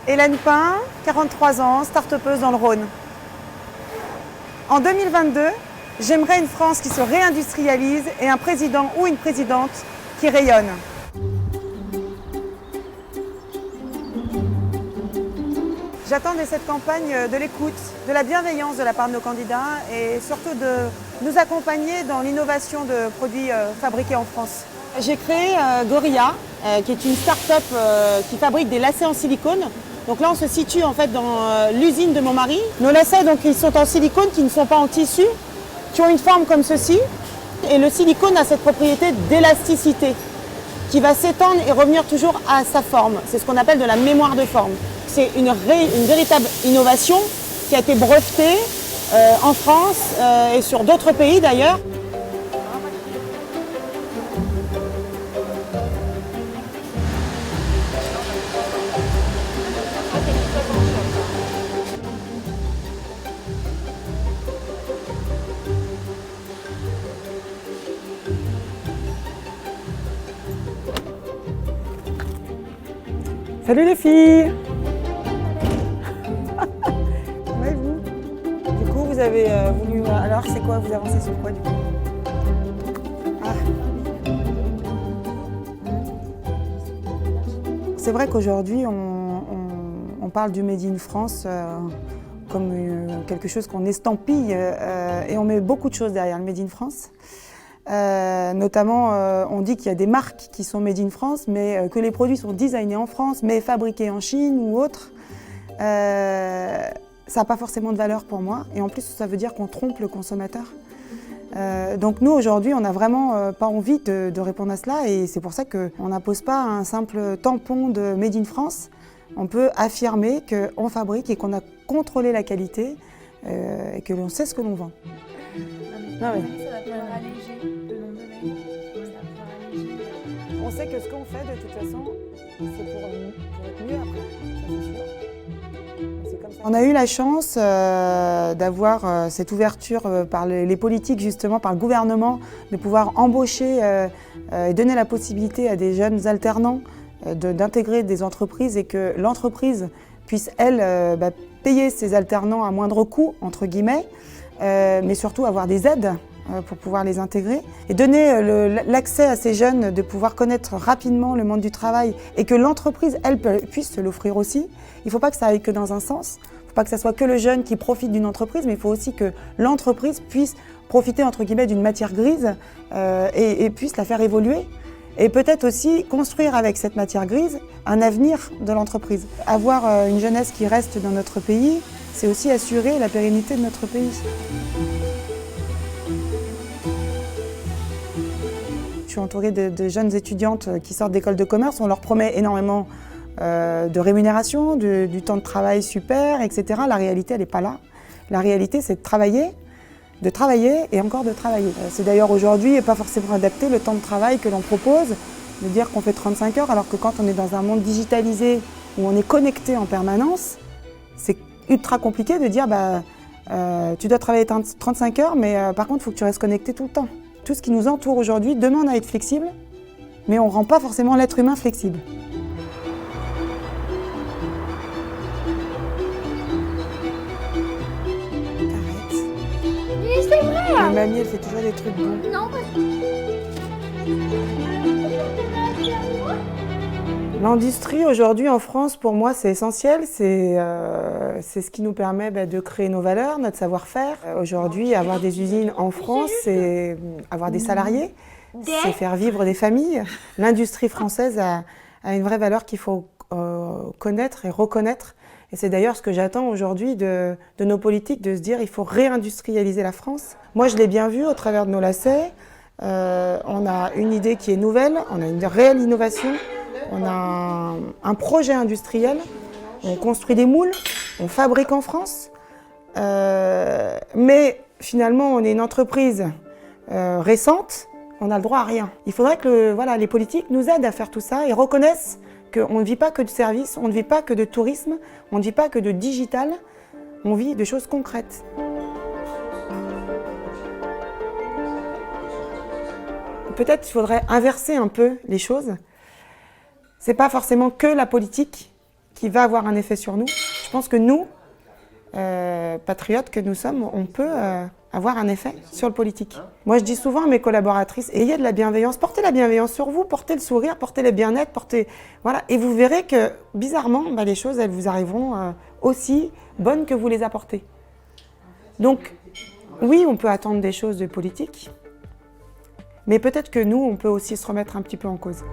Hélène Pain, 43 ans, start-upeuse dans le Rhône. En 2022, j'aimerais une France qui se réindustrialise et un président ou une présidente qui rayonne. J'attends de cette campagne de l'écoute, de la bienveillance de la part de nos candidats et surtout de nous accompagner dans l'innovation de produits fabriqués en France. J'ai créé Gorilla, qui est une start-up qui fabrique des lacets en silicone. Donc là, on se situe en fait dans l'usine de mon mari. Nos lacets, donc, ils sont en silicone, qui ne sont pas en tissu, qui ont une forme comme ceci. Et le silicone a cette propriété d'élasticité, qui va s'étendre et revenir toujours à sa forme. C'est ce qu'on appelle de la mémoire de forme. C'est une véritable innovation qui a été brevetée en France et sur d'autres pays d'ailleurs. Salut les filles! Comment allez-vous? Du coup, vous avez voulu... Alors, c'est quoi? Vous avancez sur quoi du coup? C'est vrai qu'aujourd'hui, on parle du Made in France comme quelque chose qu'on estampille et on met beaucoup de choses derrière le Made in France. Notamment, on dit qu'il y a des marques qui sont Made in France, mais que les produits sont designés en France, mais fabriqués en Chine ou autre. Ça n'a pas forcément de valeur pour moi. Et en plus, ça veut dire qu'on trompe le consommateur. Donc nous, aujourd'hui, on n'a vraiment pas envie de répondre à cela. Et c'est pour ça qu'on n'impose pas un simple tampon de Made in France. On peut affirmer qu'on fabrique et qu'on a contrôlé la qualité et que l'on sait ce que l'on vend. Ça va pouvoir alléger le nombre de mails. Ça va pouvoir alléger. On sait que ce qu'on fait, de toute façon, c'est pour être mieux après, ça c'est sûr. C'est comme ça. On a eu la chance d'avoir cette ouverture par les politiques, justement, par le gouvernement, de pouvoir embaucher et donner la possibilité à des jeunes alternants d'intégrer des entreprises et que l'entreprise puisse, elle, payer ses alternants à moindre coût, entre guillemets, mais surtout avoir des aides pour pouvoir les intégrer et donner l'accès à ces jeunes de pouvoir connaître rapidement le monde du travail et que l'entreprise, elle, puisse se l'offrir aussi. Il ne faut pas que ça aille que dans un sens, il ne faut pas que ça soit que le jeune qui profite d'une entreprise, mais il faut aussi que l'entreprise puisse profiter, entre guillemets, d'une matière grise et puisse la faire évoluer. Et peut-être aussi construire avec cette matière grise un avenir de l'entreprise. Avoir une jeunesse qui reste dans notre pays, c'est aussi assurer la pérennité de notre pays. Je suis entourée de jeunes étudiantes qui sortent d'école de commerce. On leur promet énormément de rémunération, du temps de travail super, etc. La réalité, elle n'est pas là. La réalité, c'est de travailler et encore de travailler. C'est d'ailleurs aujourd'hui pas forcément adapté le temps de travail que l'on propose, de dire qu'on fait 35 heures, alors que quand on est dans un monde digitalisé où on est connecté en permanence, c'est ultra compliqué de dire tu dois travailler 35 heures, mais par contre, il faut que tu restes connecté tout le temps. Tout ce qui nous entoure aujourd'hui demande à être flexible, mais on ne rend pas forcément l'être humain flexible. Arrête. Mais c'est vrai! Ma mamie, elle fait toujours des trucs bons. Non, parce que... L'industrie aujourd'hui en France, pour moi, c'est essentiel. C'est ce qui nous permet de créer nos valeurs, notre savoir-faire. Aujourd'hui, avoir des usines en France, c'est avoir des salariés, c'est faire vivre des familles. L'industrie française a une vraie valeur qu'il faut connaître et reconnaître. Et c'est d'ailleurs ce que j'attends aujourd'hui de nos politiques, de se dire il faut réindustrialiser la France. Moi, je l'ai bien vu au travers de nos lacets. On a une idée qui est nouvelle, on a une réelle innovation. On a un projet industriel, on construit des moules, on fabrique en France, mais finalement on est une entreprise récente, on a le droit à rien. Il faudrait que les politiques nous aident à faire tout ça et reconnaissent qu'on ne vit pas que de services, on ne vit pas que de tourisme, on ne vit pas que de digital, on vit de choses concrètes. Peut-être qu'il faudrait inverser un peu les choses. C'est pas forcément que la politique qui va avoir un effet sur nous. Je pense que nous, patriotes que nous sommes, on peut avoir un effet sur le politique. Moi, je dis souvent à mes collaboratrices, ayez de la bienveillance, portez la bienveillance sur vous, portez le sourire, portez le bien-être, voilà, et vous verrez que, bizarrement, les choses, elles vous arriveront aussi bonnes que vous les apportez. Donc, oui, on peut attendre des choses de politique, mais peut-être que nous, on peut aussi se remettre un petit peu en cause.